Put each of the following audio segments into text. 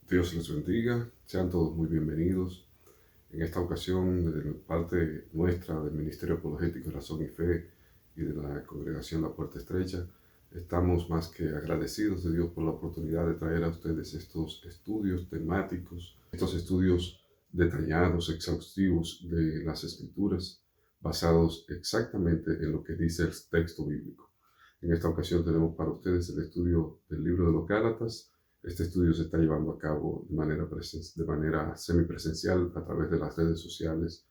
Dios les bendiga, sean todos muy bienvenidos. En esta ocasión, de parte nuestra del Ministerio Apologético Razón y Fe y de la Congregación La Puerta Estrecha, estamos más que agradecidos de Dios por la oportunidad de traer a ustedes estos estudios temáticos, estos estudios detallados, exhaustivos de las Escrituras, basados exactamente en lo que dice el texto bíblico. En esta ocasión tenemos para ustedes el estudio del libro de los Gálatas. Este estudio se está llevando a cabo de manera semipresencial a través de las redes sociales,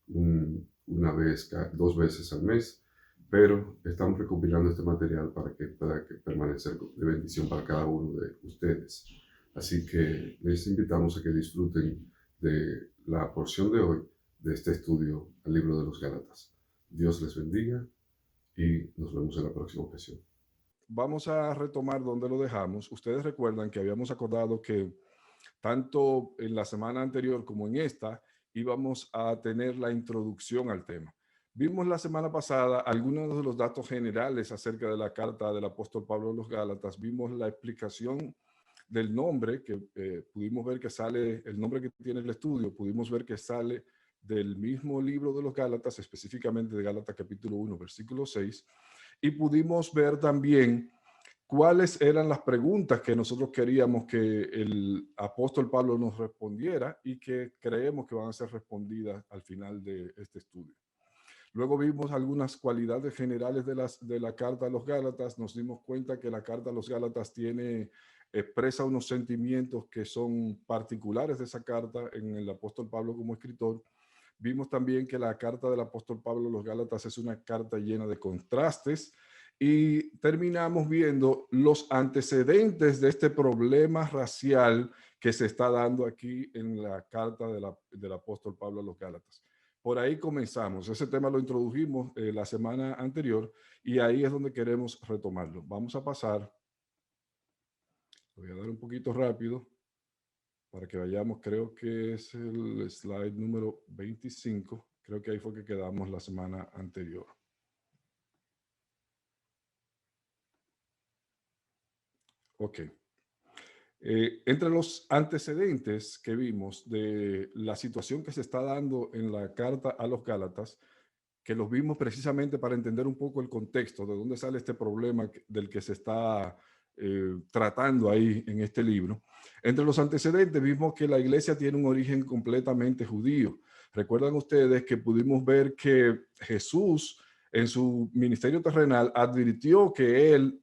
una vez, dos veces al mes, pero estamos recopilando este material para que pueda permanecer de bendición para cada uno de ustedes. Así que les invitamos a que disfruten de la porción de hoy de este estudio al libro de los Gálatas. Dios les bendiga y nos vemos en la próxima ocasión. Vamos a retomar donde lo dejamos. Ustedes recuerdan que habíamos acordado que tanto en la semana anterior como en esta íbamos a tener la introducción al tema. Vimos la semana pasada algunos de los datos generales acerca de la carta del apóstol Pablo a los Gálatas. Vimos la explicación del nombre, que pudimos ver que sale, el nombre que tiene el estudio, pudimos ver que sale del mismo libro de los Gálatas, específicamente de Gálatas capítulo 1, versículo 6, y pudimos ver también cuáles eran las preguntas que nosotros queríamos que el apóstol Pablo nos respondiera y que creemos que van a ser respondidas al final de este estudio. Luego vimos algunas cualidades generales de la carta a los Gálatas. Nos dimos cuenta que la carta a los Gálatas expresa unos sentimientos que son particulares de esa carta en el apóstol Pablo como escritor. Vimos también que la carta del apóstol Pablo a los Gálatas es una carta llena de contrastes y terminamos viendo los antecedentes de este problema racial que se está dando aquí en la carta del apóstol Pablo a los Gálatas. Por ahí comenzamos. Ese tema lo introdujimos la semana anterior y ahí es donde queremos retomarlo. Vamos a pasar, voy a dar un poquito rápido para que vayamos, creo que es el slide número 25. Creo que ahí fue que quedamos la semana anterior. Ok. Entre los antecedentes que vimos de la situación que se está dando en la carta a los Gálatas, que los vimos precisamente para entender un poco el contexto de dónde sale este problema del que se está tratando ahí en este libro. Entre los antecedentes vimos que la iglesia tiene un origen completamente judío. Recuerdan ustedes que pudimos ver que Jesús en su ministerio terrenal advirtió que él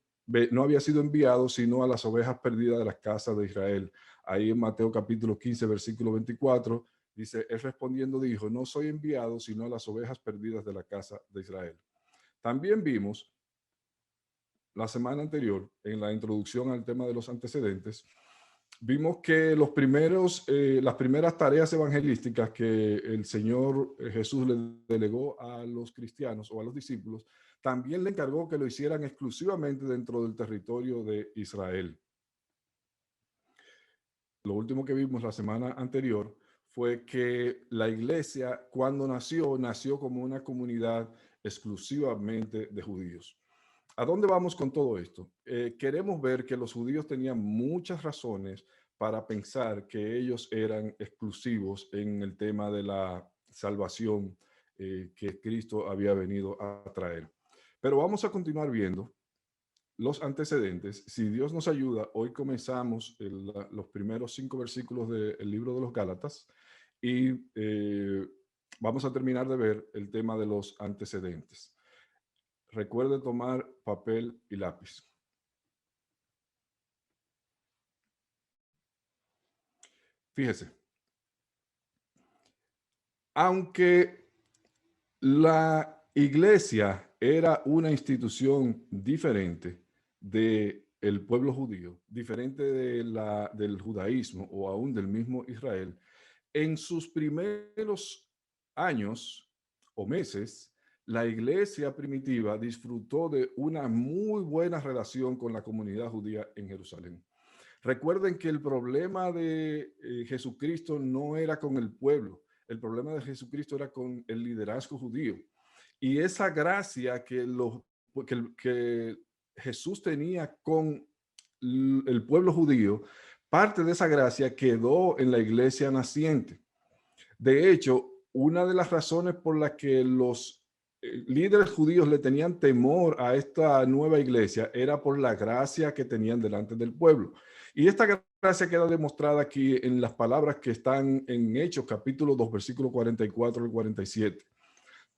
no había sido enviado sino a las ovejas perdidas de las casas de Israel. Ahí en Mateo capítulo 15, versículo 24, dice, él respondiendo dijo, no soy enviado sino a las ovejas perdidas de la casa de Israel. También vimos la semana anterior, en la introducción al tema de los antecedentes, vimos que las primeras tareas evangelísticas que el Señor Jesús le delegó a los cristianos o a los discípulos, también le encargó que lo hicieran exclusivamente dentro del territorio de Israel. Lo último que vimos la semana anterior fue que la iglesia, cuando nació como una comunidad exclusivamente de judíos. ¿A dónde vamos con todo esto? Queremos ver que los judíos tenían muchas razones para pensar que ellos eran exclusivos en el tema de la salvación que Cristo había venido a traer. Pero vamos a continuar viendo los antecedentes. Si Dios nos ayuda, hoy comenzamos los primeros 5 versículos del libro de los Gálatas y vamos a terminar de ver el tema de los antecedentes. Recuerde tomar papel y lápiz. Fíjese, aunque la iglesia era una institución diferente del pueblo judío, diferente del judaísmo o aún del mismo Israel, en sus primeros años o meses, la iglesia primitiva disfrutó de una muy buena relación con la comunidad judía en Jerusalén. Recuerden que el problema de Jesucristo no era con el pueblo, el problema de Jesucristo era con el liderazgo judío. Y esa gracia que Jesús tenía con el pueblo judío parte de esa gracia quedó en la iglesia naciente. De hecho, una de las razones por las que los líderes judíos le tenían temor a esta nueva iglesia era por la gracia que tenían delante del pueblo. Y esta gracia queda demostrada aquí en las palabras que están en Hechos capítulo 2, versículo 44 al 47.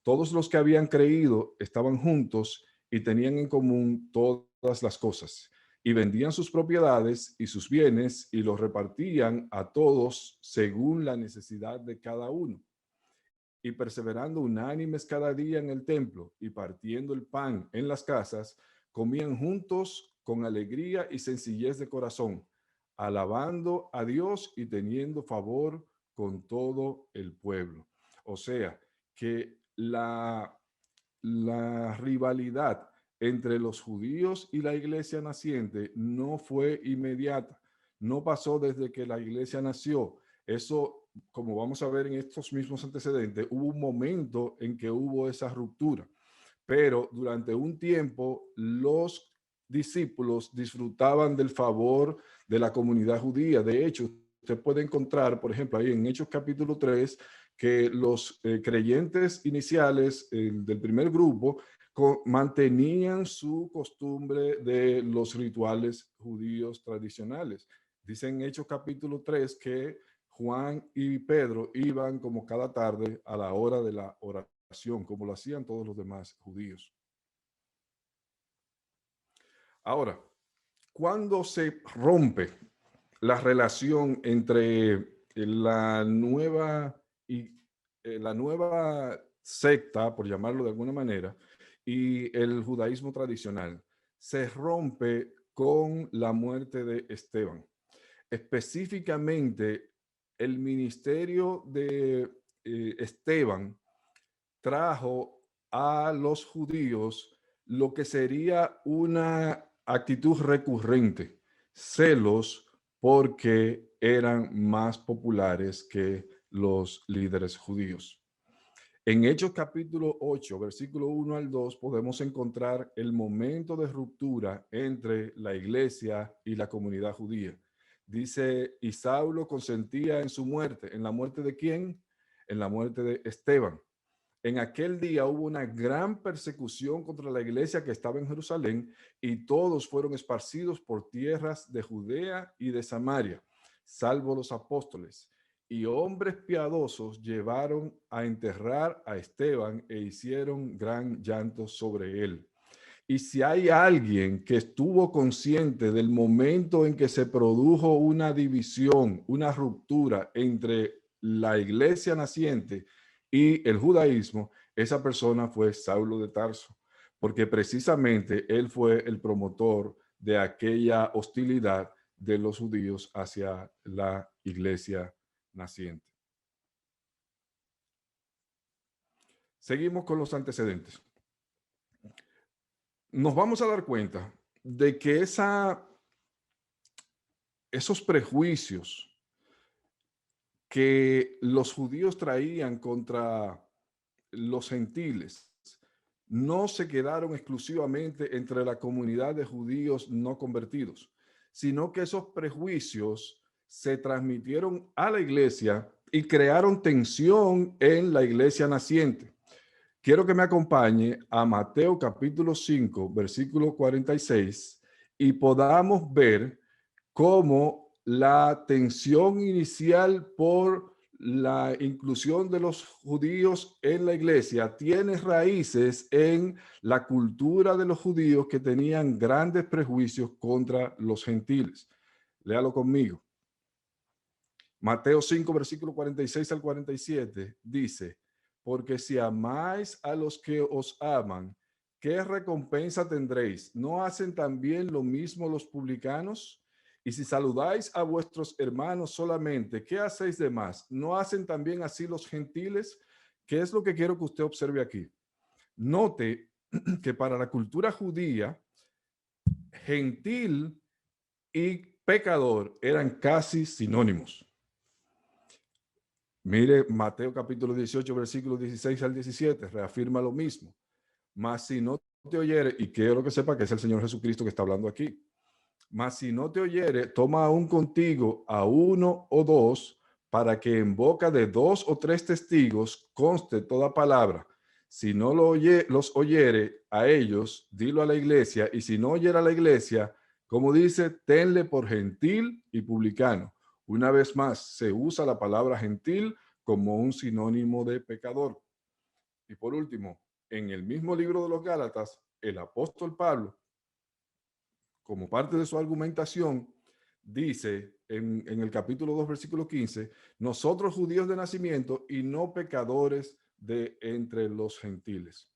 Todos los que habían creído estaban juntos y tenían en común todas las cosas, y vendían sus propiedades y sus bienes y los repartían a todos según la necesidad de cada uno. Y perseverando unánimes cada día en el templo y partiendo el pan en las casas, comían juntos con alegría y sencillez de corazón, alabando a Dios y teniendo favor con todo el pueblo. O sea, que la rivalidad entre los judíos y la iglesia naciente no fue inmediata, no pasó desde que la iglesia nació. Eso, como vamos a ver en estos mismos antecedentes, hubo un momento en que hubo esa ruptura, pero durante un tiempo los discípulos disfrutaban del favor de la comunidad judía. De hecho, usted puede encontrar, por ejemplo, ahí en Hechos capítulo 3, que los creyentes iniciales del primer grupo mantenían su costumbre de los rituales judíos tradicionales. Dice en Hechos capítulo 3 que Juan y Pedro iban como cada tarde a la hora de la oración, como lo hacían todos los demás judíos. Ahora, ¿cuándo se rompe la relación entre la nueva secta, por llamarlo de alguna manera, y el judaísmo tradicional? Se rompe con la muerte de Esteban. Específicamente, el ministerio de Esteban trajo a los judíos lo que sería una actitud recurrente, celos porque eran más populares que los líderes judíos. En Hechos capítulo 8, versículo 1 al 2, podemos encontrar el momento de ruptura entre la iglesia y la comunidad judía. Dice, y Saulo consentía en su muerte. ¿En la muerte de quién? En la muerte de Esteban. En aquel día hubo una gran persecución contra la iglesia que estaba en Jerusalén y todos fueron esparcidos por tierras de Judea y de Samaria, salvo los apóstoles. Y hombres piadosos llevaron a enterrar a Esteban e hicieron gran llanto sobre él. Y si hay alguien que estuvo consciente del momento en que se produjo una división, una ruptura entre la iglesia naciente y el judaísmo, esa persona fue Saulo de Tarso, porque precisamente él fue el promotor de aquella hostilidad de los judíos hacia la iglesia naciente. Seguimos con los antecedentes. Nos vamos a dar cuenta de que esos prejuicios que los judíos traían contra los gentiles no se quedaron exclusivamente entre la comunidad de judíos no convertidos, sino que esos prejuicios se transmitieron a la iglesia y crearon tensión en la iglesia naciente. Quiero que me acompañe a Mateo capítulo 5, versículo 46, y podamos ver cómo la tensión inicial por la inclusión de los judíos en la iglesia tiene raíces en la cultura de los judíos que tenían grandes prejuicios contra los gentiles. Léalo conmigo. Mateo 5, versículo 46 al 47 dice, porque si amáis a los que os aman, ¿qué recompensa tendréis? ¿No hacen también lo mismo los publicanos? Y si saludáis a vuestros hermanos solamente, ¿qué hacéis de más? ¿No hacen también así los gentiles? ¿Qué es lo que quiero que usted observe aquí? Note que para la cultura judía, gentil y pecador eran casi sinónimos. Mire Mateo capítulo 18, versículos 16 al 17, reafirma lo mismo. Mas si no te oyere, y quiero que sepa que es el Señor Jesucristo que está hablando aquí. Mas si no te oyere, toma aún contigo a uno o dos, para que en boca de dos o tres testigos conste toda palabra. Si no los oyere a ellos, dilo a la iglesia, y si no oyera a la iglesia, como dice, tenle por gentil y publicano. Una vez más, se usa la palabra gentil como un sinónimo de pecador. Y por último, en el mismo libro de los Gálatas, el apóstol Pablo, como parte de su argumentación, dice en el capítulo 2, versículo 15, nosotros judíos de nacimiento y no pecadores de entre los gentiles.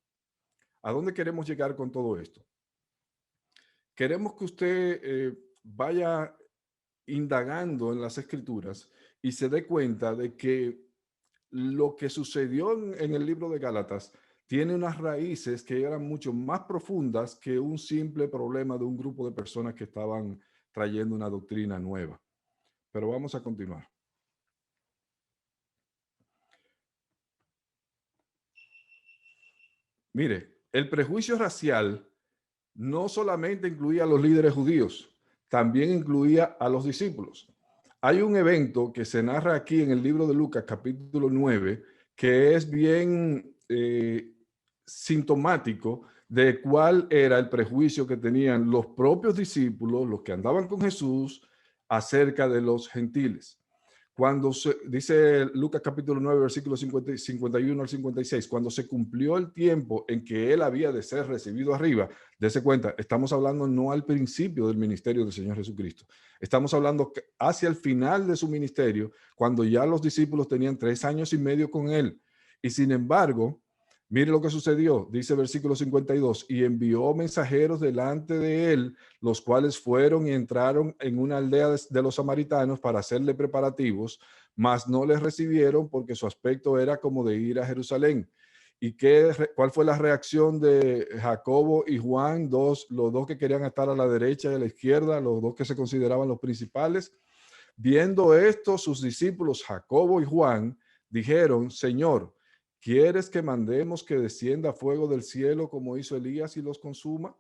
¿A dónde queremos llegar con todo esto? Queremos que usted vaya indagando en las escrituras y se dé cuenta de que lo que sucedió en el libro de Gálatas tiene unas raíces que eran mucho más profundas que un simple problema de un grupo de personas que estaban trayendo una doctrina nueva. Pero vamos a continuar. Mire, el prejuicio racial no solamente incluía a los líderes judíos, también incluía a los discípulos. Hay un evento que se narra aquí en el libro de Lucas, capítulo 9, que es bien sintomático de cuál era el prejuicio que tenían los propios discípulos, los que andaban con Jesús, acerca de los gentiles. Cuando dice Lucas capítulo 9, versículos 51 al 56, cuando se cumplió el tiempo en que él había de ser recibido arriba, dése cuenta, estamos hablando no al principio del ministerio del Señor Jesucristo, estamos hablando hacia el final de su ministerio, cuando ya los discípulos tenían 3 años y medio con él. Y sin embargo, mire lo que sucedió, dice versículo 52, y envió mensajeros delante de él, los cuales fueron y entraron en una aldea de los samaritanos para hacerle preparativos, mas no les recibieron porque su aspecto era como de ir a Jerusalén. ¿Y cuál fue la reacción de Jacobo y Juan, los dos que querían estar a la derecha y a la izquierda, los dos que se consideraban los principales? Viendo esto, sus discípulos Jacobo y Juan dijeron, Señor, ¿quieres que mandemos que descienda fuego del cielo como hizo Elías y los consuma?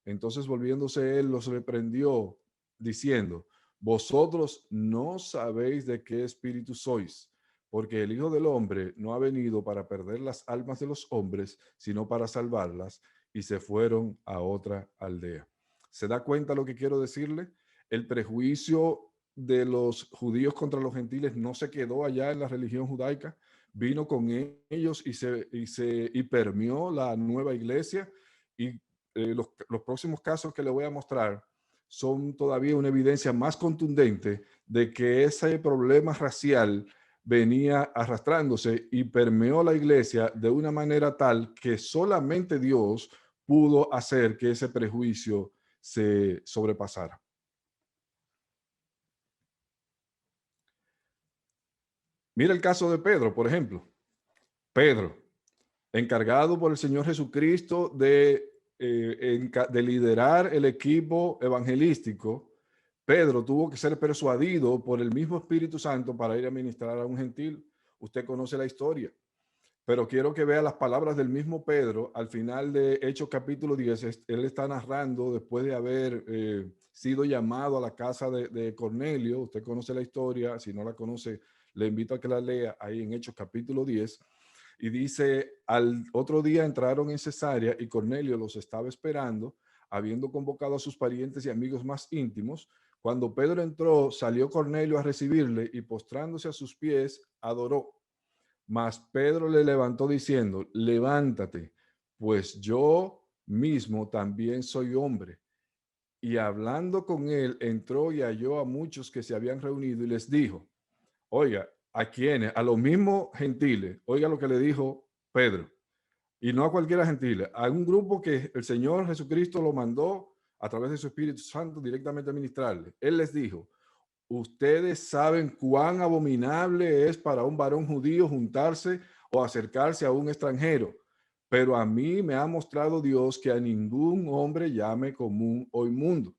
Entonces volviéndose él los reprendió diciendo, vosotros no sabéis de qué espíritu sois, porque el Hijo del Hombre no ha venido para perder las almas de los hombres, sino para salvarlas, y se fueron a otra aldea. ¿Se da cuenta lo que quiero decirle? El prejuicio de los judíos contra los gentiles no se quedó allá en la religión judaica, vino con ellos y permeó la nueva iglesia y los próximos casos que le voy a mostrar son todavía una evidencia más contundente de que ese problema racial venía arrastrándose y permeó la iglesia de una manera tal que solamente Dios pudo hacer que ese prejuicio se sobrepasara. Mira el caso de Pedro, por ejemplo. Pedro, encargado por el Señor Jesucristo de liderar el equipo evangelístico, Pedro tuvo que ser persuadido por el mismo Espíritu Santo para ir a ministrar a un gentil. Usted conoce la historia, pero quiero que vea las palabras del mismo Pedro al final de Hechos capítulo 10. Él está narrando después de haber sido llamado a la casa de Cornelio. Usted conoce la historia, si no la conoce, le invito a que la lea ahí en Hechos capítulo 10. Y dice, al otro día entraron en Cesarea y Cornelio los estaba esperando, habiendo convocado a sus parientes y amigos más íntimos. Cuando Pedro entró, salió Cornelio a recibirle y postrándose a sus pies, adoró. Mas Pedro le levantó diciendo, levántate, pues yo mismo también soy hombre. Y hablando con él, entró y halló a muchos que se habían reunido y les dijo, oiga, ¿a quiénes? A los mismos gentiles. Oiga lo que le dijo Pedro. Y no a cualquiera gentile, a un grupo que el Señor Jesucristo lo mandó a través de su Espíritu Santo directamente a ministrarle. Él les dijo, ustedes saben cuán abominable es para un varón judío juntarse o acercarse a un extranjero, pero a mí me ha mostrado Dios que a ningún hombre llame común o inmundo.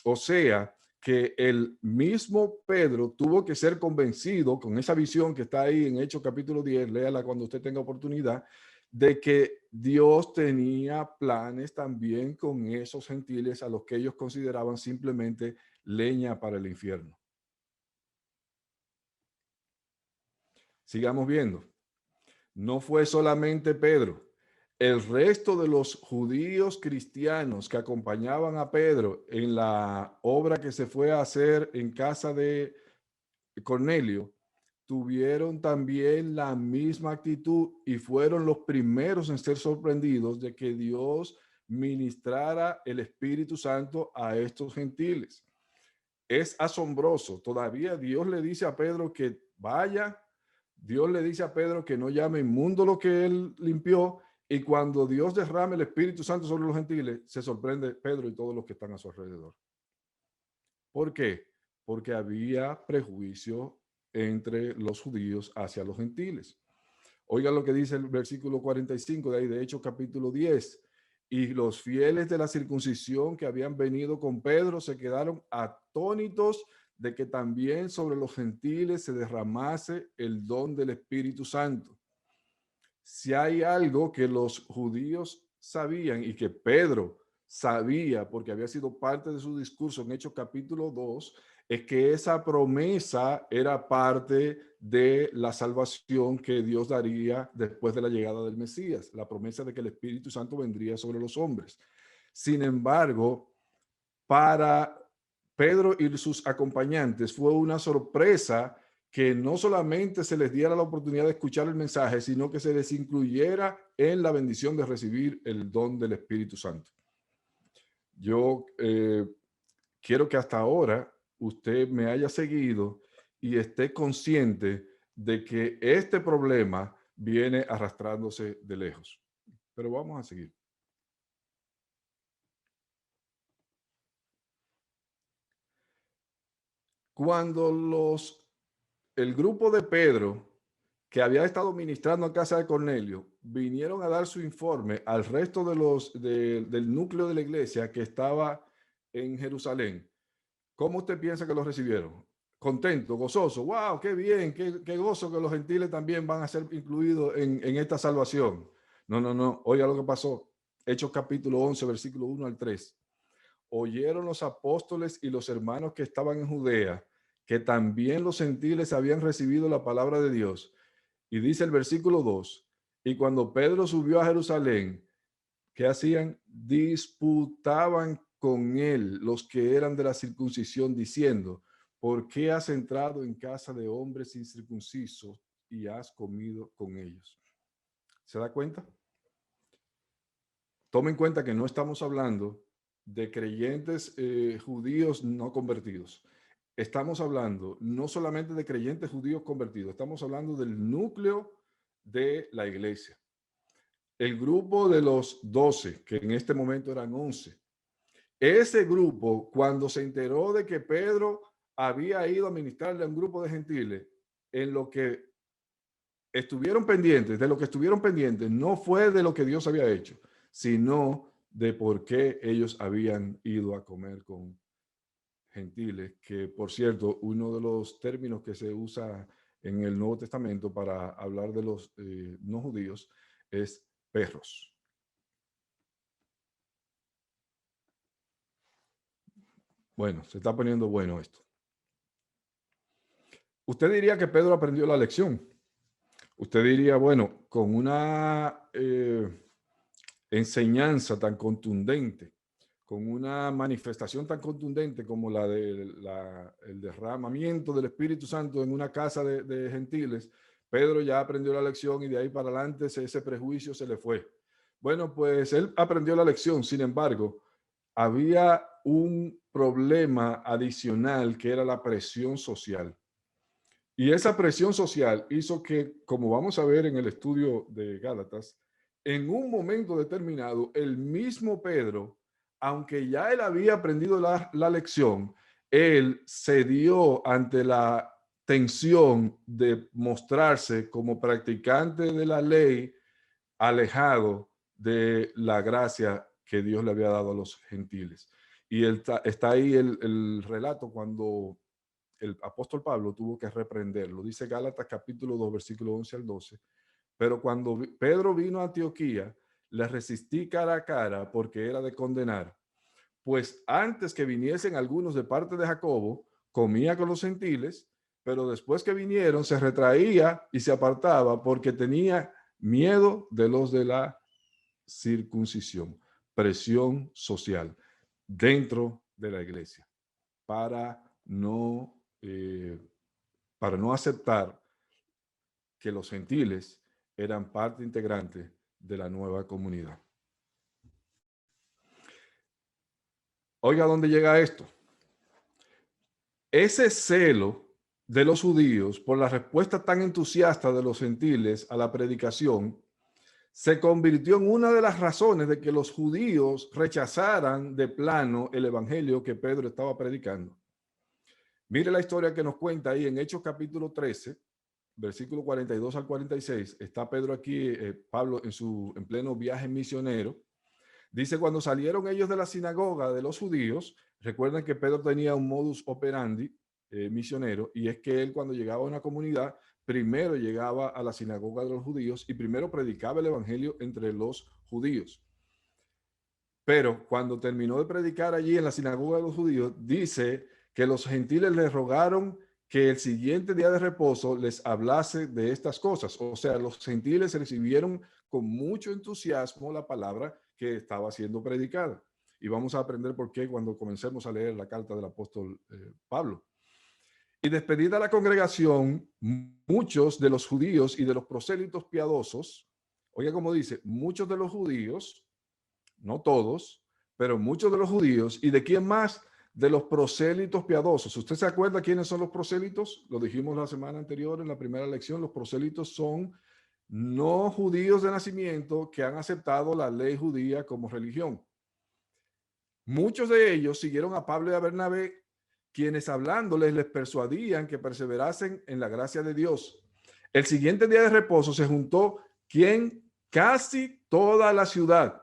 O sea, que el mismo Pedro tuvo que ser convencido con esa visión que está ahí en Hechos capítulo 10, léala cuando usted tenga oportunidad, de que Dios tenía planes también con esos gentiles a los que ellos consideraban simplemente leña para el infierno. Sigamos viendo. No fue solamente Pedro. El resto de los judíos cristianos que acompañaban a Pedro en la obra que se fue a hacer en casa de Cornelio, tuvieron también la misma actitud y fueron los primeros en ser sorprendidos de que Dios ministrara el Espíritu Santo a estos gentiles. Es asombroso. Todavía Dios le dice a Pedro que vaya. Dios le dice a Pedro que no llame inmundo lo que él limpió. Y cuando Dios derrame el Espíritu Santo sobre los gentiles, se sorprende Pedro y todos los que están a su alrededor. ¿Por qué? Porque había prejuicio entre los judíos hacia los gentiles. Oiga lo que dice el versículo 45 de ahí, de Hechos capítulo 10. Y los fieles de la circuncisión que habían venido con Pedro se quedaron atónitos de que también sobre los gentiles se derramase el don del Espíritu Santo. Si hay algo que los judíos sabían y que Pedro sabía porque había sido parte de su discurso en Hechos capítulo 2, es que esa promesa era parte de la salvación que Dios daría después de la llegada del Mesías, la promesa de que el Espíritu Santo vendría sobre los hombres. Sin embargo, para Pedro y sus acompañantes fue una sorpresa que no solamente se les diera la oportunidad de escuchar el mensaje, sino que se les incluyera en la bendición de recibir el don del Espíritu Santo. Yo quiero que hasta ahora usted me haya seguido y esté consciente de que este problema viene arrastrándose de lejos. Pero vamos a seguir. Cuando el grupo de Pedro, que había estado ministrando en casa de Cornelio, vinieron a dar su informe al resto del núcleo de la iglesia que estaba en Jerusalén, ¿cómo usted piensa que los recibieron? Contento, gozoso. ¡Wow! ¡Qué bien! ¡Qué gozo que los gentiles también van a ser incluidos en esta salvación! No. Oiga lo que pasó. Hechos capítulo 11, versículo 1 al 3. Oyeron los apóstoles y los hermanos que estaban en Judea que también los gentiles habían recibido la palabra de Dios. Y dice el versículo 2, y cuando Pedro subió a Jerusalén, ¿qué hacían? Disputaban con él los que eran de la circuncisión, diciendo, ¿por qué has entrado en casa de hombres incircuncisos y has comido con ellos? ¿Se da cuenta? Tome en cuenta que no estamos hablando de creyentes judíos no convertidos. Estamos hablando no solamente de creyentes judíos convertidos, estamos hablando del núcleo de la iglesia. El grupo de los 12, que en este momento eran 11. Ese grupo, cuando se enteró de que Pedro había ido a ministrarle a un grupo de gentiles, en lo que estuvieron pendientes, de lo que estuvieron pendientes, no fue de lo que Dios había hecho, sino de por qué ellos habían ido a comer con gentiles, que por cierto, uno de los términos que se usa en el Nuevo Testamento para hablar de los no judíos es perros. Bueno, se está poniendo bueno esto. Usted diría que Pedro aprendió la lección. Usted diría, bueno, con una enseñanza tan contundente, con una manifestación tan contundente como la del el derramamiento del Espíritu Santo en una casa de gentiles, Pedro ya aprendió la lección y de ahí para adelante ese prejuicio se le fue. Bueno, pues él aprendió la lección, sin embargo, había un problema adicional que era la presión social. Y esa presión social hizo que, como vamos a ver en el estudio de Gálatas, en un momento determinado, el mismo Pedro, aunque ya él había aprendido la lección, él cedió ante la tensión de mostrarse como practicante de la ley, alejado de la gracia que Dios le había dado a los gentiles. Y está ahí el relato cuando el apóstol Pablo tuvo que reprenderlo. Dice Gálatas capítulo 2, versículo 11 al 12. Pero cuando Pedro vino a Antioquía, le resistí cara a cara porque era de condenar. Pues antes que viniesen algunos de parte de Jacobo, comía con los gentiles, pero después que vinieron se retraía y se apartaba porque tenía miedo de los de la circuncisión, presión social dentro de la iglesia para no, para no aceptar que los gentiles eran parte integrante de la nueva comunidad. Oiga, ¿dónde llega esto? Ese celo de los judíos por la respuesta tan entusiasta de los gentiles a la predicación se convirtió en una de las razones de que los judíos rechazaran de plano el evangelio que Pedro estaba predicando. Mire la historia que nos cuenta ahí en Hechos capítulo 13, versículo 42 al 46. Está Pedro aquí, Pablo en pleno viaje misionero. Dice, cuando salieron ellos de la sinagoga de los judíos, recuerden que Pedro tenía un modus operandi misionero, y es que él cuando llegaba a una comunidad, primero llegaba a la sinagoga de los judíos y primero predicaba el evangelio entre los judíos. Pero cuando terminó de predicar allí en la sinagoga de los judíos, dice que los gentiles le rogaron que el siguiente día de reposo les hablase de estas cosas. O sea, los gentiles recibieron con mucho entusiasmo la palabra que estaba siendo predicada. Y vamos a aprender por qué cuando comencemos a leer la carta del apóstol Pablo. Y despedida la congregación, muchos de los judíos y de los prosélitos piadosos, oiga como dice, muchos de los judíos, no todos, pero muchos de los judíos, ¿y de quién más? De los prosélitos piadosos. ¿Usted se acuerda quiénes son los prosélitos? Lo dijimos la semana anterior en la primera lección. Los prosélitos son no judíos de nacimiento que han aceptado la ley judía como religión. Muchos de ellos siguieron a Pablo y a Bernabé, quienes hablándoles les persuadían que perseverasen en la gracia de Dios. El siguiente día de reposo se juntó casi toda la ciudad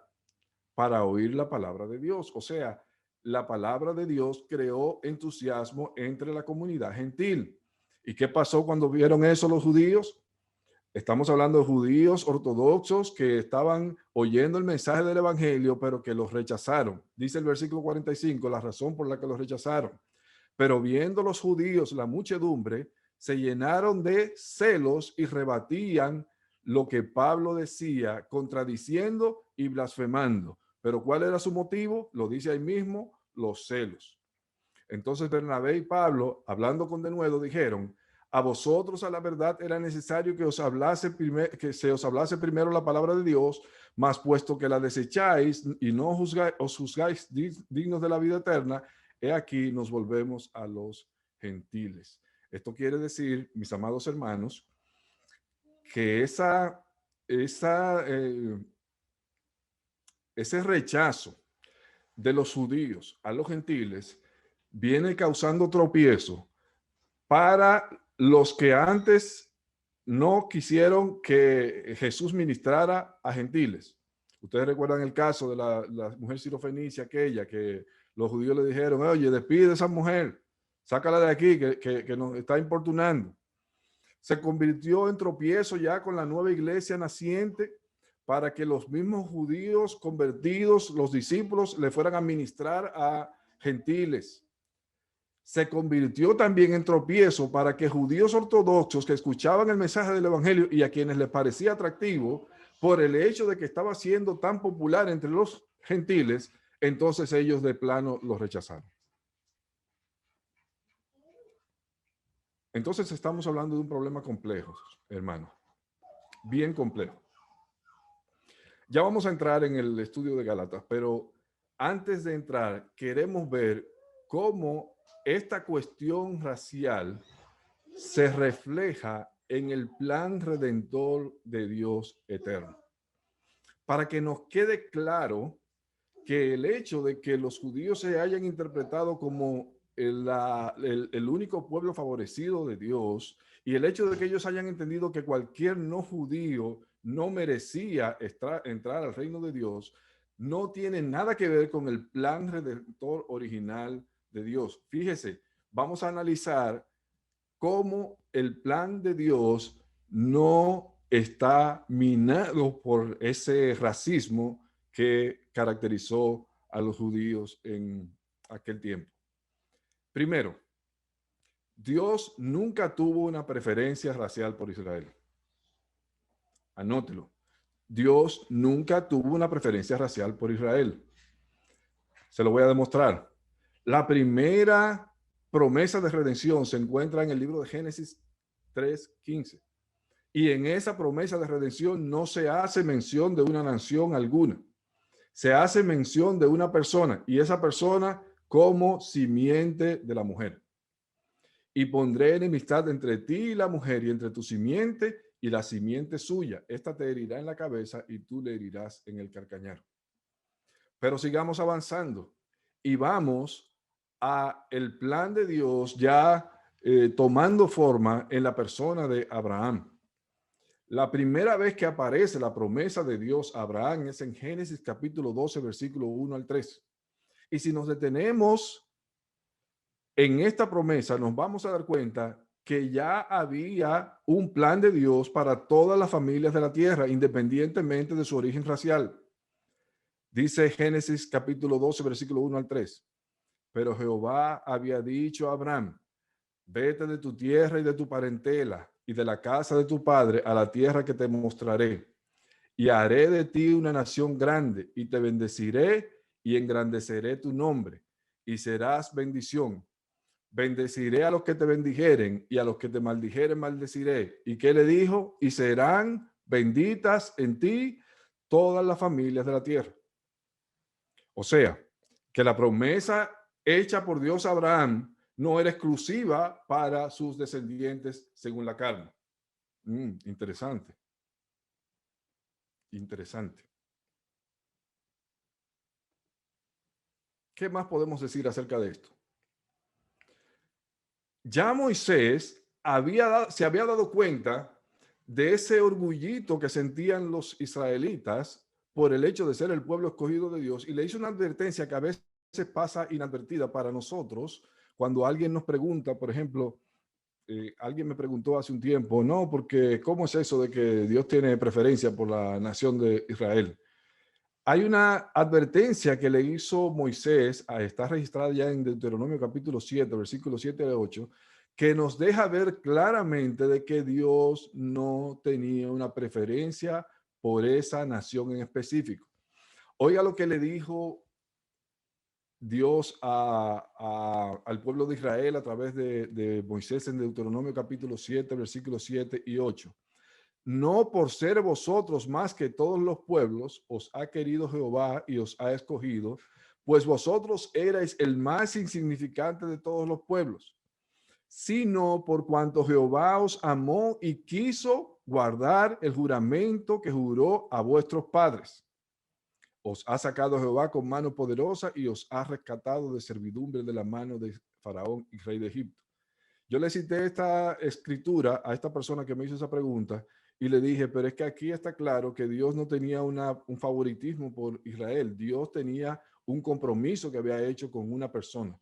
para oír la palabra de Dios. O sea, la palabra de Dios creó entusiasmo entre la comunidad gentil. ¿Y qué pasó cuando vieron eso los judíos? Estamos hablando de judíos ortodoxos que estaban oyendo el mensaje del evangelio, pero que los rechazaron. Dice el versículo 45, la razón por la que los rechazaron. Pero viendo los judíos la muchedumbre, se llenaron de celos y rebatían lo que Pablo decía, contradiciendo y blasfemando. Pero ¿cuál era su motivo? Lo dice ahí mismo, los celos. Entonces Bernabé y Pablo, hablando con denuedo, dijeron, a vosotros a la verdad era necesario que se os hablase primero la palabra de Dios, mas puesto que la desecháis y no os juzgáis dignos de la vida eterna, he aquí nos volvemos a los gentiles. Esto quiere decir, mis amados hermanos, que ese rechazo de los judíos a los gentiles viene causando tropiezo para los que antes no quisieron que Jesús ministrara a gentiles. Ustedes recuerdan el caso de la mujer sirofenicia, aquella que los judíos le dijeron, oye, despide a esa mujer, sácala de aquí, que nos está importunando. Se convirtió en tropiezo ya con la nueva iglesia naciente para que los mismos judíos convertidos, los discípulos, le fueran a ministrar a gentiles. Se convirtió también en tropiezo para que judíos ortodoxos que escuchaban el mensaje del evangelio y a quienes les parecía atractivo por el hecho de que estaba siendo tan popular entre los gentiles, entonces ellos de plano los rechazaron. Entonces estamos hablando de un problema complejo, hermano, bien complejo. Ya vamos a entrar en el estudio de Gálatas, pero antes de entrar queremos ver cómo esta cuestión racial se refleja en el plan redentor de Dios eterno. Para que nos quede claro que el hecho de que los judíos se hayan interpretado como el único pueblo favorecido de Dios y el hecho de que ellos hayan entendido que cualquier no judío no merecía entrar al reino de Dios, no tiene nada que ver con el plan redentor original de Dios. Fíjese, vamos a analizar cómo el plan de Dios no está minado por ese racismo que caracterizó a los judíos en aquel tiempo. Primero, Dios nunca tuvo una preferencia racial por Israel. Anótelo. Dios nunca tuvo una preferencia racial por Israel. Se lo voy a demostrar. La primera promesa de redención se encuentra en el libro de Génesis 3:15. Y en esa promesa de redención no se hace mención de una nación alguna. Se hace mención de una persona, y esa persona como simiente de la mujer. Y pondré enemistad entre ti y la mujer, y entre tu simiente y la simiente suya. Esta te herirá en la cabeza y tú le herirás en el calcañar. Pero sigamos avanzando y vamos a el plan de Dios ya tomando forma en la persona de Abraham. La primera vez que aparece la promesa de Dios a Abraham es en Génesis capítulo 12, versículo 1 al 3. Y si nos detenemos en esta promesa, nos vamos a dar cuenta que ya había un plan de Dios para todas las familias de la tierra, independientemente de su origen racial. Dice Génesis capítulo 12, versículo 1 al 3. Pero Jehová había dicho a Abraham, vete de tu tierra y de tu parentela y de la casa de tu padre a la tierra que te mostraré. Y haré de ti una nación grande y te bendeciré y engrandeceré tu nombre y serás bendición. Bendeciré a los que te bendijeren y a los que te maldijeren maldeciré. ¿Y qué le dijo? Y serán benditas en ti todas las familias de la tierra. O sea, que la promesa hecha por Dios a Abraham no era exclusiva para sus descendientes según la carne. Interesante. Interesante. ¿Qué más podemos decir acerca de esto? Ya Moisés se había dado cuenta de ese orgullito que sentían los israelitas por el hecho de ser el pueblo escogido de Dios, y le hizo una advertencia que a veces pasa inadvertida para nosotros cuando alguien nos pregunta, por ejemplo, alguien me preguntó hace un tiempo, no, porque ¿cómo es eso de que Dios tiene preferencia por la nación de Israel? Hay una advertencia que le hizo Moisés, está registrada ya en Deuteronomio capítulo 7, versículos 7 a 8, que nos deja ver claramente de que Dios no tenía una preferencia por esa nación en específico. Oiga lo que le dijo Dios al pueblo de Israel a través de Moisés en Deuteronomio capítulo 7, versículos 7 y 8. No por ser vosotros más que todos los pueblos, os ha querido Jehová y os ha escogido, pues vosotros erais el más insignificante de todos los pueblos, sino por cuanto Jehová os amó y quiso guardar el juramento que juró a vuestros padres. Os ha sacado Jehová con mano poderosa y os ha rescatado de servidumbre de la mano de Faraón y rey de Egipto. Yo le cité esta escritura a esta persona que me hizo esa pregunta y le dije, pero es que aquí está claro que Dios no tenía un favoritismo por Israel. Dios tenía un compromiso que había hecho con una persona,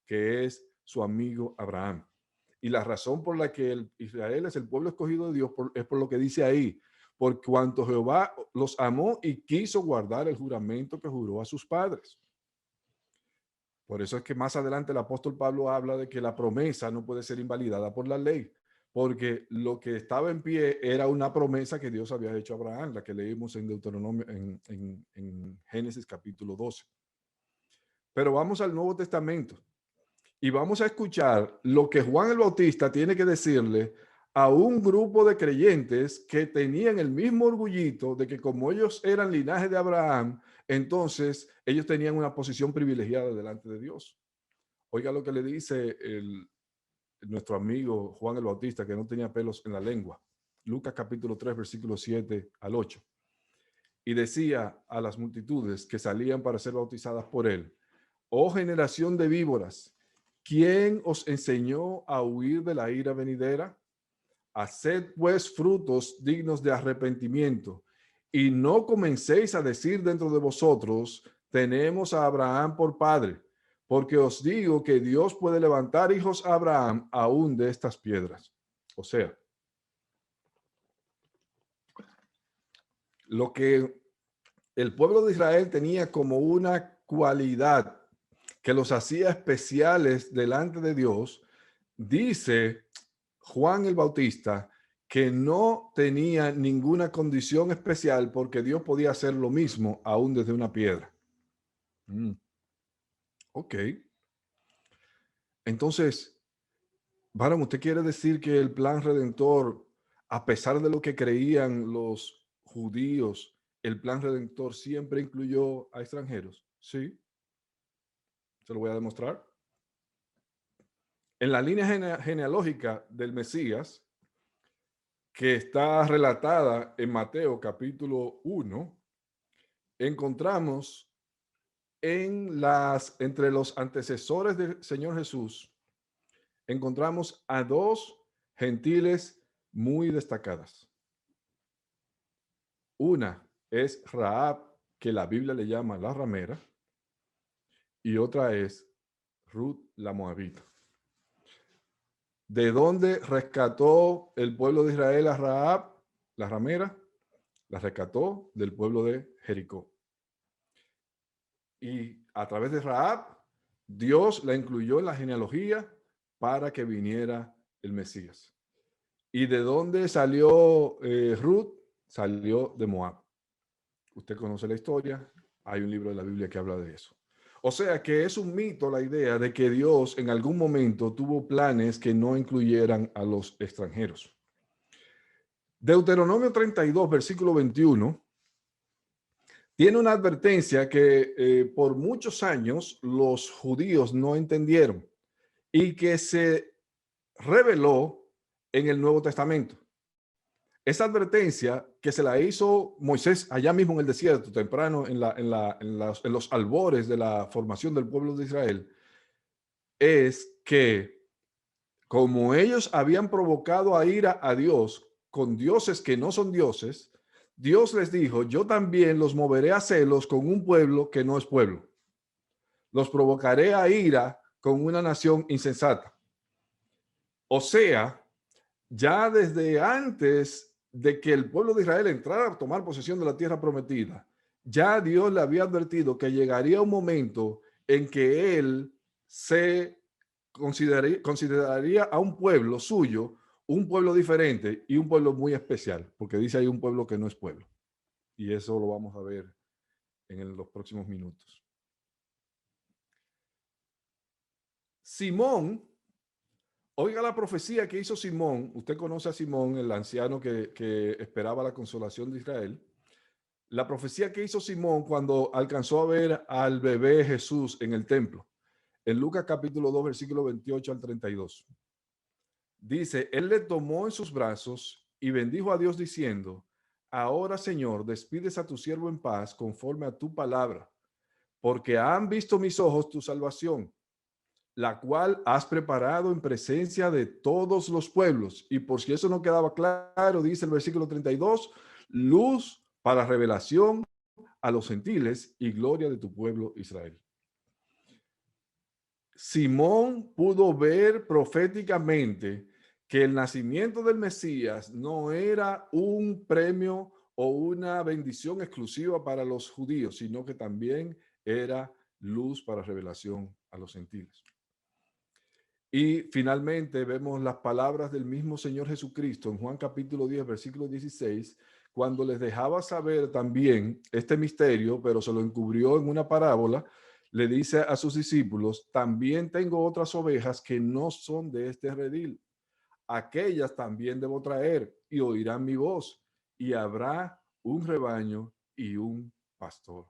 que es su amigo Abraham. Y la razón por la que Israel es el pueblo escogido de Dios es por lo que dice ahí, por cuanto Jehová los amó y quiso guardar el juramento que juró a sus padres. Por eso es que más adelante el apóstol Pablo habla de que la promesa no puede ser invalidada por la ley, porque lo que estaba en pie era una promesa que Dios había hecho a Abraham, la que leímos en Deuteronomio, en Génesis capítulo 12. Pero vamos al Nuevo Testamento y vamos a escuchar lo que Juan el Bautista tiene que decirle a un grupo de creyentes que tenían el mismo orgullito de que como ellos eran linaje de Abraham, entonces ellos tenían una posición privilegiada delante de Dios. Oiga lo que le dice nuestro amigo Juan el Bautista, que no tenía pelos en la lengua. Lucas capítulo 3, versículo 7 al 8. Y decía a las multitudes que salían para ser bautizadas por él, oh generación de víboras, ¿quién os enseñó a huir de la ira venidera? Haced pues frutos dignos de arrepentimiento y no comencéis a decir dentro de vosotros, tenemos a Abraham por padre, porque os digo que Dios puede levantar hijos a Abraham aún de estas piedras. O sea, lo que el pueblo de Israel tenía como una cualidad que los hacía especiales delante de Dios, dice Juan el Bautista que no tenía ninguna condición especial porque Dios podía hacer lo mismo aún desde una piedra. Ok. Entonces, Baram, ¿usted quiere decir que el plan redentor, a pesar de lo que creían los judíos, el plan redentor siempre incluyó a extranjeros? Sí, se lo voy a demostrar. En la línea genealógica del Mesías, que está relatada en Mateo capítulo 1, encontramos entre los antecesores del Señor Jesús, encontramos a dos gentiles muy destacadas. Una es Rahab, que la Biblia le llama la ramera, y otra es Ruth la moabita. ¿De dónde rescató el pueblo de Israel a Rahab, la ramera? La rescató del pueblo de Jericó. Y a través de Rahab, Dios la incluyó en la genealogía para que viniera el Mesías. ¿Y de dónde salió Ruth? Salió de Moab. Usted conoce la historia, hay un libro de la Biblia que habla de eso. O sea que es un mito la idea de que Dios en algún momento tuvo planes que no incluyeran a los extranjeros. Deuteronomio 32, versículo 21, tiene una advertencia que por muchos años los judíos no entendieron y que se reveló en el Nuevo Testamento. Esa advertencia que se la hizo Moisés allá mismo en el desierto, temprano en los albores de la formación del pueblo de Israel, es que como ellos habían provocado a ira a Dios con dioses que no son dioses, Dios les dijo, yo también los moveré a celos con un pueblo que no es pueblo. Los provocaré a ira con una nación insensata. O sea, ya desde antes de que el pueblo de Israel entrara a tomar posesión de la tierra prometida, ya Dios le había advertido que llegaría un momento en que él se consideraría a un pueblo suyo, un pueblo diferente y un pueblo muy especial, porque dice ahí un pueblo que no es pueblo. Y eso lo vamos a ver en los próximos minutos. Simón, oiga la profecía que hizo Simón. Usted conoce a Simón, el anciano que esperaba la consolación de Israel. La profecía que hizo Simón cuando alcanzó a ver al bebé Jesús en el templo. En Lucas capítulo 2, versículo 28 al 32. Dice, él le tomó en sus brazos y bendijo a Dios diciendo, ahora Señor, despides a tu siervo en paz conforme a tu palabra, porque han visto mis ojos tu salvación, la cual has preparado en presencia de todos los pueblos. Y por si eso no quedaba claro, dice el versículo 32, luz para revelación a los gentiles y gloria de tu pueblo Israel. Simón pudo ver proféticamente que el nacimiento del Mesías no era un premio o una bendición exclusiva para los judíos, sino que también era luz para revelación a los gentiles. Y finalmente vemos las palabras del mismo Señor Jesucristo en Juan capítulo 10, versículo 16, cuando les dejaba saber también este misterio, pero se lo encubrió en una parábola, le dice a sus discípulos, también tengo otras ovejas que no son de este redil. Aquellas también debo traer y oirán mi voz y habrá un rebaño y un pastor.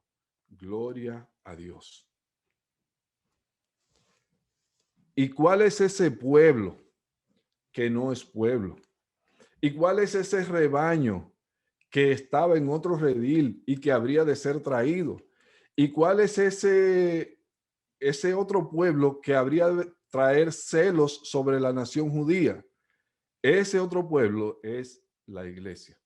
Gloria a Dios. ¿Y cuál es ese pueblo que no es pueblo? ¿Y cuál es ese rebaño que estaba en otro redil y que habría de ser traído? ¿Y cuál es ese otro pueblo que habría de traer celos sobre la nación judía? Ese otro pueblo es la iglesia.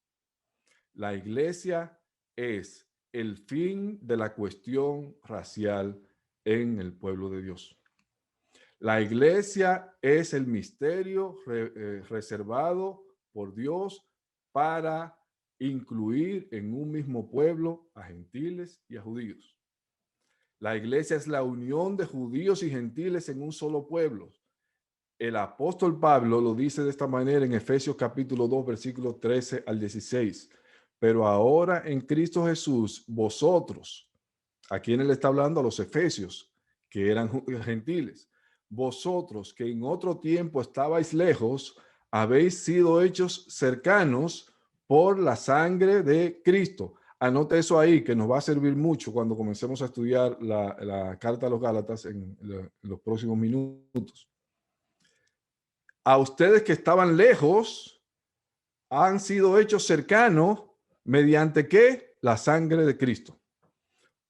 La iglesia es el fin de la cuestión racial en el pueblo de Dios. La iglesia es el misterio reservado por Dios para incluir en un mismo pueblo a gentiles y a judíos. La iglesia es la unión de judíos y gentiles en un solo pueblo. El apóstol Pablo lo dice de esta manera en Efesios capítulo 2, versículos 13 al 16. Pero ahora en Cristo Jesús, vosotros, ¿a quién le está hablando? A los efesios, que eran gentiles. Vosotros que en otro tiempo estabais lejos, habéis sido hechos cercanos por la sangre de Cristo. Anote eso ahí, que nos va a servir mucho cuando comencemos a estudiar la carta a los Gálatas en los próximos minutos. A ustedes que estaban lejos, han sido hechos cercanos mediante ¿qué? La sangre de Cristo.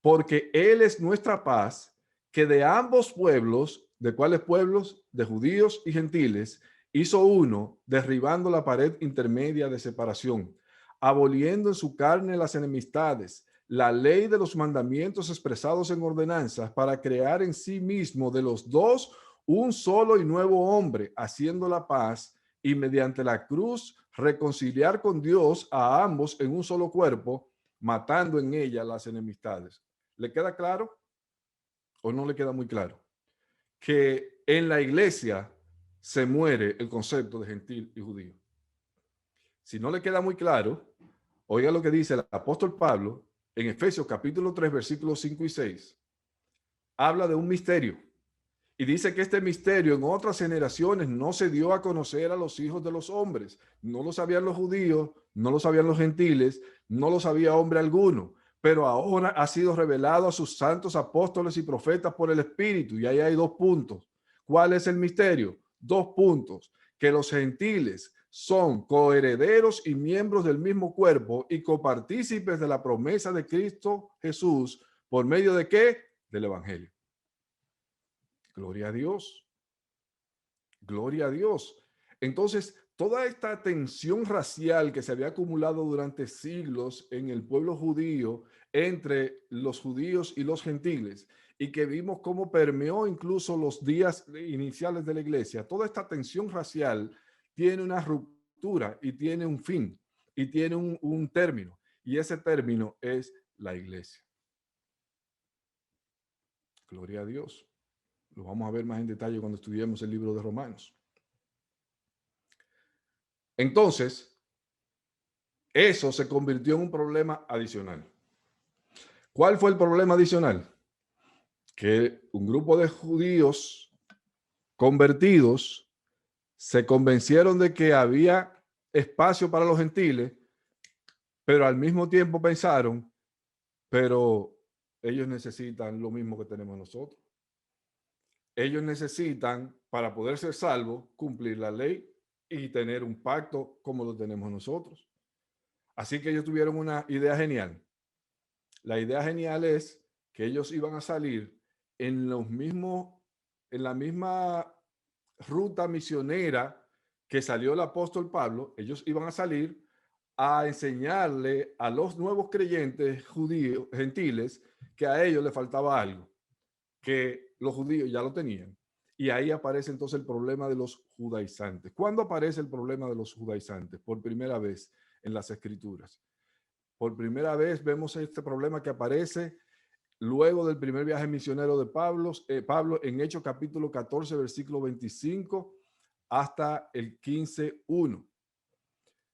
Porque Él es nuestra paz, que de ambos pueblos, ¿de cuáles pueblos? De judíos y gentiles, hizo uno, derribando la pared intermedia de separación, aboliendo en su carne las enemistades, la ley de los mandamientos expresados en ordenanzas, para crear en sí mismo de los dos un solo y nuevo hombre, haciendo la paz, y mediante la cruz reconciliar con Dios a ambos en un solo cuerpo, matando en ella las enemistades. ¿Le queda claro o no le queda muy claro? Que en la iglesia se muere el concepto de gentil y judío. Si no le queda muy claro, oiga lo que dice el apóstol Pablo en Efesios capítulo 3, versículos 5 y 6. Habla de un misterio y dice que este misterio en otras generaciones no se dio a conocer a los hijos de los hombres. No lo sabían los judíos, no lo sabían los gentiles, no lo sabía hombre alguno, pero ahora ha sido revelado a sus santos apóstoles y profetas por el Espíritu. Y ahí hay dos puntos. ¿Cuál es el misterio? Dos puntos. Que los gentiles son coherederos y miembros del mismo cuerpo y copartícipes de la promesa de Cristo Jesús. ¿Por medio de qué? Del Evangelio. Gloria a Dios. Gloria a Dios. Entonces, toda esta tensión racial que se había acumulado durante siglos en el pueblo judío, entre los judíos y los gentiles, y que vimos cómo permeó incluso los días iniciales de la iglesia, toda esta tensión racial tiene una ruptura y tiene un fin y tiene un término, y ese término es la iglesia. Gloria a Dios. Lo vamos a ver más en detalle cuando estudiemos el libro de Romanos. Entonces, eso se convirtió en un problema adicional. ¿Cuál fue el problema adicional? Que un grupo de judíos convertidos se convencieron de que había espacio para los gentiles, pero al mismo tiempo pensaron, pero ellos necesitan lo mismo que tenemos nosotros. Ellos necesitan, para poder ser salvos, cumplir la ley y tener un pacto como lo tenemos nosotros. Así que ellos tuvieron una idea genial. La idea genial es que ellos iban a salir en la misma ruta misionera que salió el apóstol Pablo. Ellos iban a salir a enseñarle a los nuevos creyentes judíos, gentiles, que a ellos les faltaba algo, que los judíos ya lo tenían. Y ahí aparece entonces el problema de los judaizantes. ¿Cuándo aparece el problema de los judaizantes? Por primera vez en las Escrituras. Por primera vez vemos este problema que aparece luego del primer viaje misionero de Pablo en Hechos capítulo 14, versículo 25 hasta el 15:1.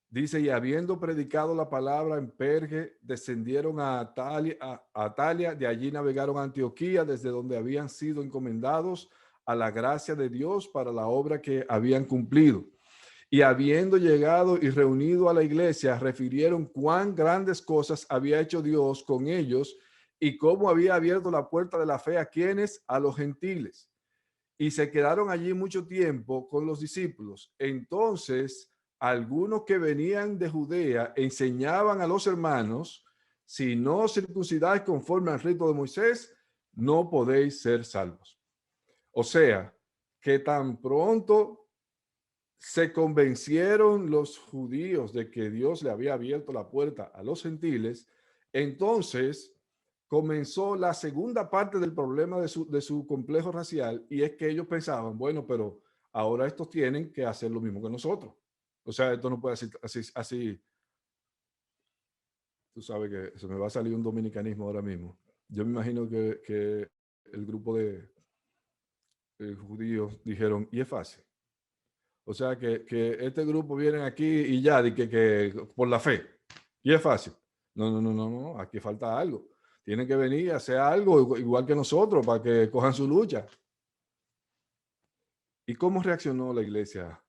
Dice, y habiendo predicado la palabra en Perge, descendieron a Atalia, de allí navegaron a Antioquía, desde donde habían sido encomendados a la gracia de Dios para la obra que habían cumplido. Y habiendo llegado y reunido a la iglesia, refirieron cuán grandes cosas había hecho Dios con ellos y cómo había abierto la puerta de la fe a quienes, a los gentiles. Y se quedaron allí mucho tiempo con los discípulos. Entonces, algunos que venían de Judea enseñaban a los hermanos, si no circuncidáis conforme al rito de Moisés, no podéis ser salvos. O sea, que tan pronto se convencieron los judíos de que Dios le había abierto la puerta a los gentiles, entonces comenzó la segunda parte del problema de su complejo racial, y es que ellos pensaban, bueno, pero ahora estos tienen que hacer lo mismo que nosotros. O sea, esto no puede ser así tú sabes que se me va a salir un dominicanismo ahora mismo. Yo me imagino que el grupo de judíos dijeron, y es fácil. O sea, que este grupo viene aquí y ya, que por la fe. Y es fácil. No, aquí falta algo. Tienen que venir y hacer algo igual que nosotros para que cojan su lucha. ¿Y cómo reaccionó la iglesia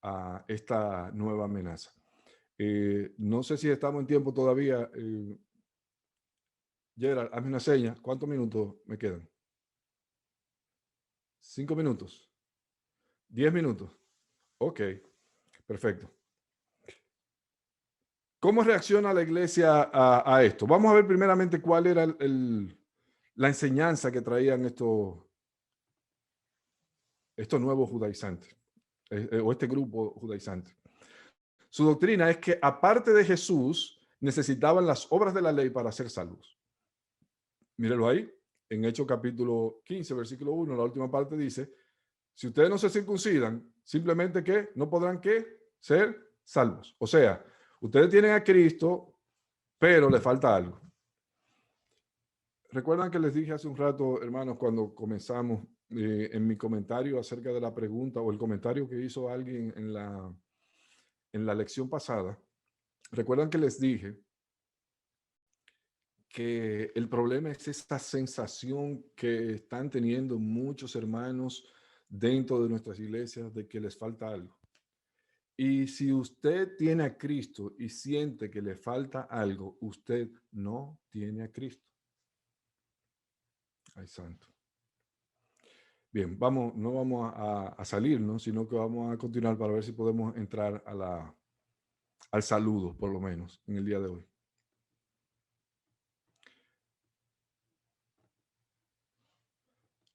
a esta nueva amenaza? No sé si estamos en tiempo todavía. Gerard, hazme una seña. ¿Cuántos minutos me quedan? 5 minutos. 10 minutos. Ok, perfecto. ¿Cómo reacciona la iglesia a esto? Vamos a ver primeramente cuál era la enseñanza que traían estos nuevos judaizantes, o este grupo judaizante. Su doctrina es que aparte de Jesús, necesitaban las obras de la ley para ser salvos. Mírenlo ahí, en Hechos capítulo 15, versículo 1, la última parte dice, si ustedes no se circuncidan, simplemente que no podrán ser salvos. O sea, ustedes tienen a Cristo, pero le falta algo. Recuerdan que les dije hace un rato, hermanos, cuando comenzamos, en mi comentario acerca de la pregunta o el comentario que hizo alguien en la lección pasada, recuerdan que les dije que el problema es esta sensación que están teniendo muchos hermanos dentro de nuestras iglesias de que les falta algo. Y si usted tiene a Cristo y siente que le falta algo, usted no tiene a Cristo. Ay, santo. Bien, no vamos a salirnos, sino que vamos a continuar para ver si podemos entrar al saludo, por lo menos, en el día de hoy.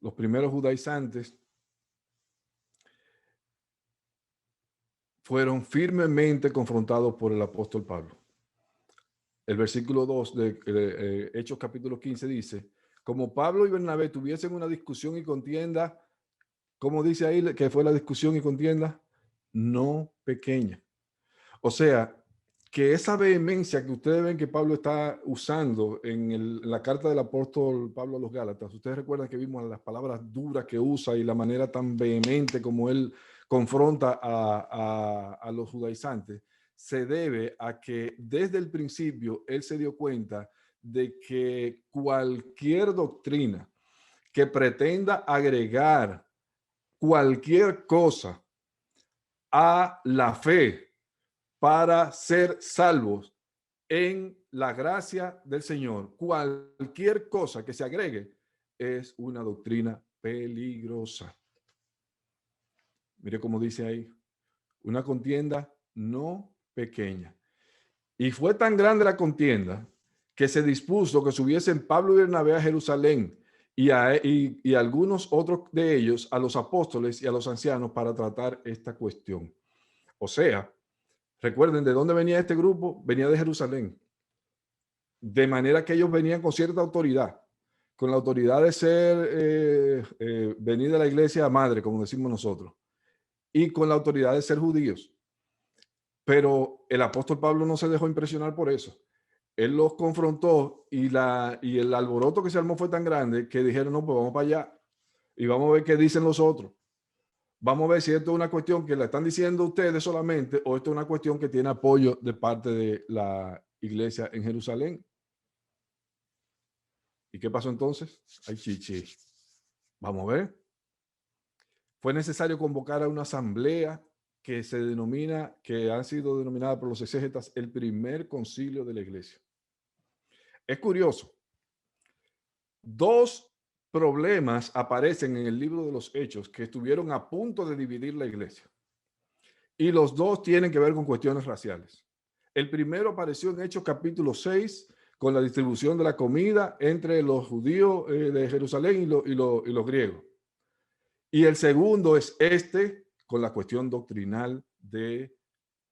Los primeros judaizantes fueron firmemente confrontados por el apóstol Pablo. El versículo 2 de Hechos capítulo 15 dice, como Pablo y Bernabé tuviesen una discusión y contienda, ¿cómo dice ahí que fue la discusión y contienda? No pequeña. O sea, que esa vehemencia que ustedes ven que Pablo está usando en la carta del apóstol Pablo a los Gálatas, ustedes recuerdan que vimos las palabras duras que usa y la manera tan vehemente como él confronta a los judaizantes, se debe a que desde el principio él se dio cuenta de que cualquier doctrina que pretenda agregar cualquier cosa a la fe para ser salvos en la gracia del Señor, cualquier cosa que se agregue es una doctrina peligrosa. Mire cómo dice ahí, una contienda no pequeña. Y fue tan grande la contienda que se dispuso que subiesen Pablo y Bernabé a Jerusalén y algunos otros de ellos a los apóstoles y a los ancianos para tratar esta cuestión. O sea, recuerden de dónde venía este grupo, venía de Jerusalén. De manera que ellos venían con cierta autoridad, con la autoridad de ser, venir de la iglesia madre, como decimos nosotros, y con la autoridad de ser judíos. Pero el apóstol Pablo no se dejó impresionar por eso. Él los confrontó y el alboroto que se armó fue tan grande que dijeron, no, pues vamos para allá y vamos a ver qué dicen los otros. Vamos a ver si esto es una cuestión que la están diciendo ustedes solamente o esto es una cuestión que tiene apoyo de parte de la iglesia en Jerusalén. ¿Y qué pasó entonces? Ay, chichi. Vamos a ver. Fue necesario convocar a una asamblea que que ha sido denominada por los exégetas el primer concilio de la iglesia. Es curioso. Dos problemas aparecen en el libro de los Hechos que estuvieron a punto de dividir la iglesia. Y los dos tienen que ver con cuestiones raciales. El primero apareció en Hechos capítulo 6 con la distribución de la comida entre los judíos de Jerusalén y los griegos. Y el segundo es con la cuestión doctrinal de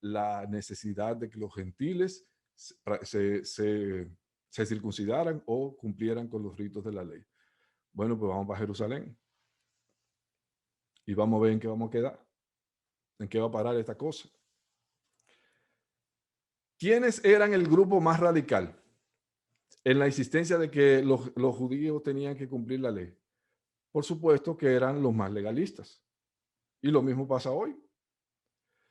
la necesidad de que los gentiles se circuncidaran o cumplieran con los ritos de la ley. Bueno, pues vamos para Jerusalén y vamos a ver en qué vamos a quedar, en qué va a parar esta cosa. ¿Quiénes eran el grupo más radical? en la insistencia de que los judíos tenían que cumplir la ley? Por supuesto que eran los más legalistas. Y lo mismo pasa hoy.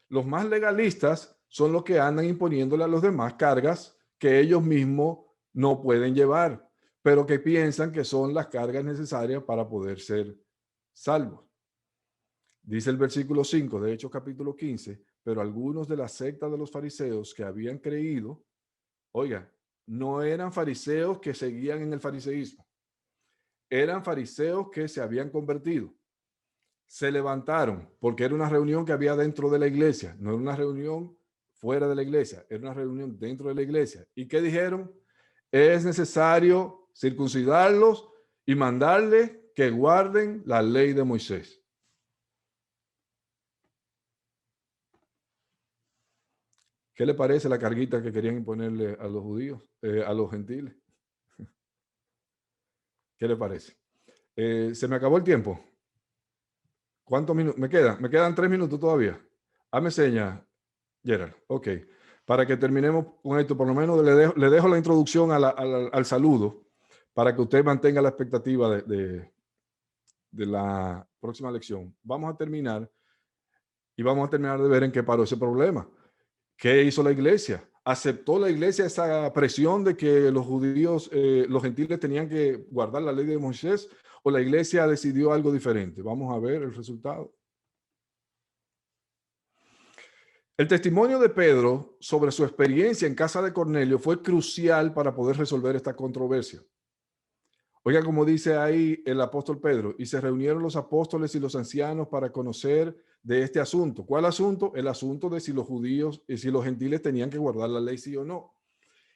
Los más legalistas son los que andan imponiéndole a los demás cargas que ellos mismos no pueden llevar, pero que piensan que son las cargas necesarias para poder ser salvos. Dice el versículo 5 de Hechos capítulo 15, pero algunos de la secta de los fariseos que habían creído, oiga, no eran fariseos que seguían en el fariseísmo, eran fariseos que se habían convertido. Se levantaron porque era una reunión que había dentro de la iglesia, no era una reunión fuera de la iglesia, era una reunión dentro de la iglesia. ¿Y qué dijeron? Es necesario circuncidarlos y mandarles que guarden la ley de Moisés. ¿Qué le parece la carguita que querían imponerle a los judíos, a los gentiles? ¿Qué le parece? Se me acabó el tiempo. ¿Cuántos minutos me quedan? Me quedan 3 minutos todavía. Hazme seña, Gerald. Ok. Para que terminemos con esto, por lo menos le dejo la introducción al saludo para que usted mantenga la expectativa de la próxima lección. Vamos a terminar y vamos a terminar de ver en qué paró ese problema. ¿Qué hizo la iglesia? ¿Aceptó la iglesia esa presión de que los judíos, los gentiles tenían que guardar la ley de Moisés? ¿O la iglesia decidió algo diferente? Vamos a ver el resultado. El testimonio de Pedro sobre su experiencia en casa de Cornelio fue crucial para poder resolver esta controversia. Oiga, como dice ahí el apóstol Pedro, y se reunieron los apóstoles y los ancianos para conocer de este asunto. ¿Cuál asunto? El asunto de si los judíos y si los gentiles tenían que guardar la ley, sí o no.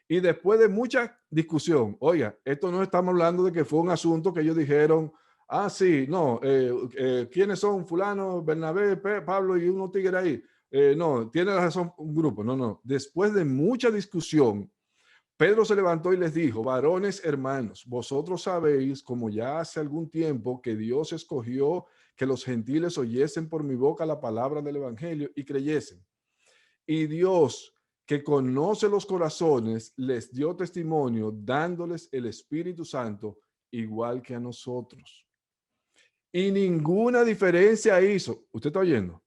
Y después de mucha discusión, oiga, esto no estamos hablando de que fue un asunto que ellos dijeron, ah, sí, no, ¿quiénes son? Fulano, Bernabé, Pablo y unos tigres ahí. No, tiene razón un grupo. No, no. Después de mucha discusión, Pedro se levantó y les dijo, varones hermanos, vosotros sabéis, como ya hace algún tiempo, que Dios escogió que los gentiles oyesen por mi boca la palabra del evangelio y creyesen. Y Dios, que conoce los corazones, les dio testimonio dándoles el Espíritu Santo igual que a nosotros. Y ninguna diferencia hizo. ¿Usted está oyendo?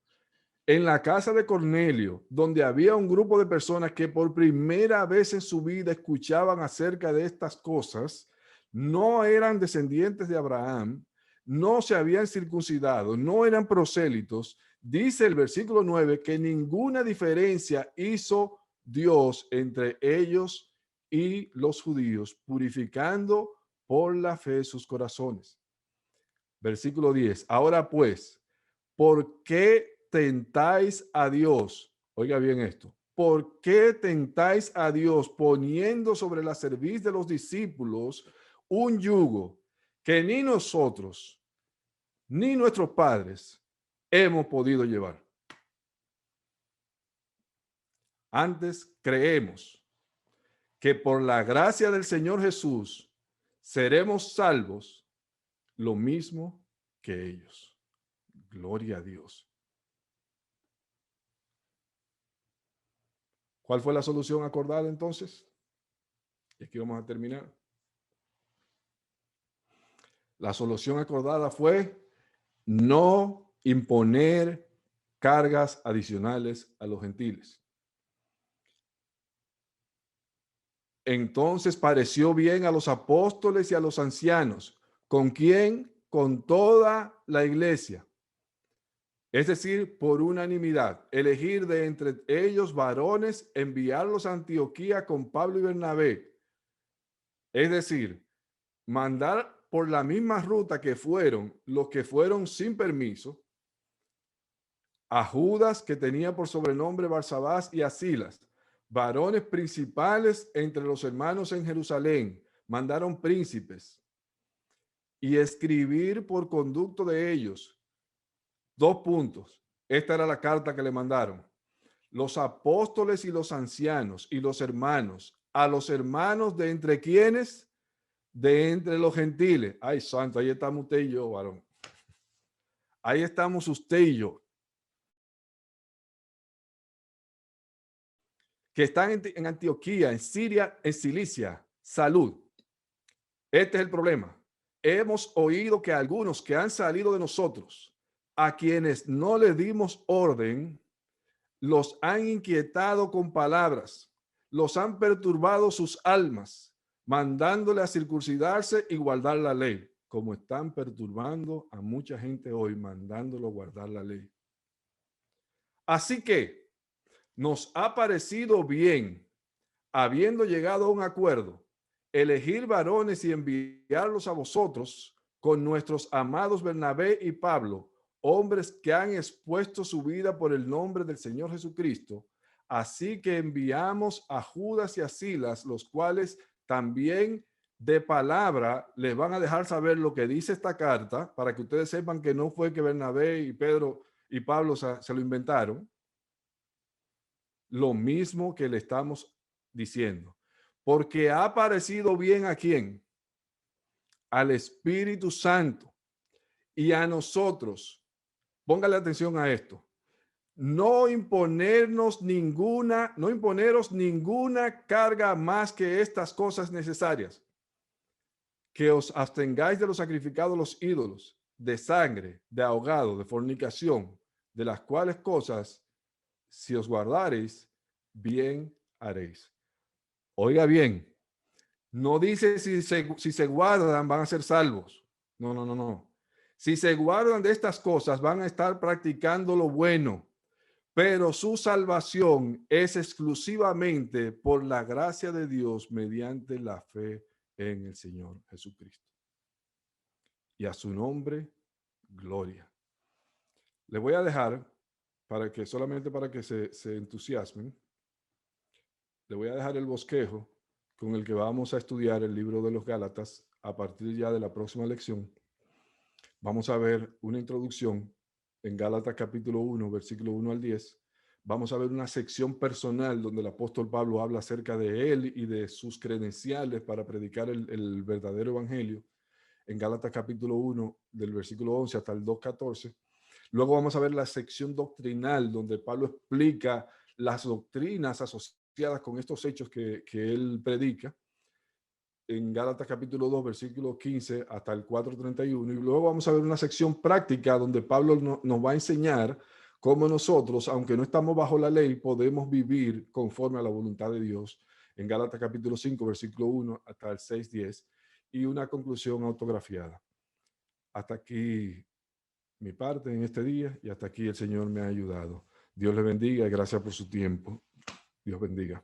En la casa de Cornelio, donde había un grupo de personas que por primera vez en su vida escuchaban acerca de estas cosas, no eran descendientes de Abraham, no se habían circuncidado, no eran prosélitos. Dice el versículo 9 que ninguna diferencia hizo Dios entre ellos y los judíos, purificando por la fe sus corazones. Versículo 10. Ahora pues, ¿por qué tentáis a Dios? Oiga bien esto. ¿Por qué tentáis a Dios poniendo sobre la cerviz de los discípulos un yugo que ni nosotros ni nuestros padres hemos podido llevar? Antes creemos que por la gracia del Señor Jesús seremos salvos lo mismo que ellos. Gloria a Dios. ¿Cuál fue la solución acordada entonces? Y aquí vamos a terminar. La solución acordada fue no imponer cargas adicionales a los gentiles. Entonces pareció bien a los apóstoles y a los ancianos. ¿Con quién? Con toda la iglesia. Es decir, por unanimidad, elegir de entre ellos varones, enviarlos a Antioquía con Pablo y Bernabé. Es decir, mandar por la misma ruta que fueron los que fueron sin permiso, a Judas, que tenía por sobrenombre Barsabás, y a Silas, varones principales entre los hermanos en Jerusalén, mandaron príncipes y escribir por conducto de ellos. 2 puntos. Esta era la carta que le mandaron. Los apóstoles y los ancianos y los hermanos, a los hermanos de entre quienes, de entre los gentiles. Ay, santo, ahí estamos usted y yo, varón. Ahí estamos usted y yo. Que están en Antioquía, en Siria, en Cilicia, salud. Este es el problema. Hemos oído que algunos que han salido de nosotros, a quienes no le dimos orden, los han inquietado con palabras, los han perturbado sus almas, mandándole a circuncidarse y guardar la ley, como están perturbando a mucha gente hoy, mandándolo a guardar la ley. Así que nos ha parecido bien, habiendo llegado a un acuerdo, elegir varones y enviarlos a vosotros con nuestros amados Bernabé y Pablo, hombres que han expuesto su vida por el nombre del Señor Jesucristo. Así que enviamos a Judas y a Silas, los cuales también de palabra les van a dejar saber lo que dice esta carta, para que ustedes sepan que no fue que Bernabé y Pedro y Pablo se lo inventaron. Lo mismo que le estamos diciendo. Porque ha parecido bien ¿a quién? Al Espíritu Santo y a nosotros. Póngale atención a esto. No imponeros ninguna carga más que estas cosas necesarias. Que os abstengáis de los sacrificados a los ídolos, de sangre, de ahogado, de fornicación, de las cuales cosas, si os guardareis, bien haréis. Oiga bien, no dice si se guardan van a ser salvos. No. Si se guardan de estas cosas van a estar practicando lo bueno, pero su salvación es exclusivamente por la gracia de Dios mediante la fe en el Señor Jesucristo. Y a su nombre, gloria. Le voy a dejar solamente para que se entusiasmen. Le voy a dejar el bosquejo con el que vamos a estudiar el libro de los Gálatas a partir ya de la próxima lección. Vamos a ver una introducción en Gálatas capítulo 1, versículo 1 al 10. Vamos a ver una sección personal donde el apóstol Pablo habla acerca de él y de sus credenciales para predicar el verdadero evangelio. En Gálatas capítulo 1, del versículo 11 hasta el 2:14. Luego vamos a ver la sección doctrinal donde Pablo explica las doctrinas asociadas con estos hechos que él predica, en Gálatas capítulo 2, versículo 15 hasta el 4:31. Y luego vamos a ver una sección práctica donde Pablo nos va a enseñar cómo nosotros, aunque no estamos bajo la ley, podemos vivir conforme a la voluntad de Dios, en Gálatas capítulo 5, versículo 1 hasta el 6:10, y una conclusión autografiada. Hasta aquí mi parte en este día, y hasta aquí el Señor me ha ayudado. Dios le bendiga y gracias por su tiempo. Dios bendiga.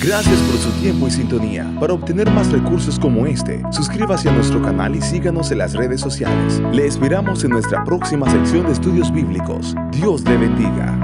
Gracias por su tiempo y sintonía. Para obtener más recursos como este, suscríbase a nuestro canal y síganos en las redes sociales. Le esperamos en nuestra próxima sección de estudios bíblicos. Dios le bendiga.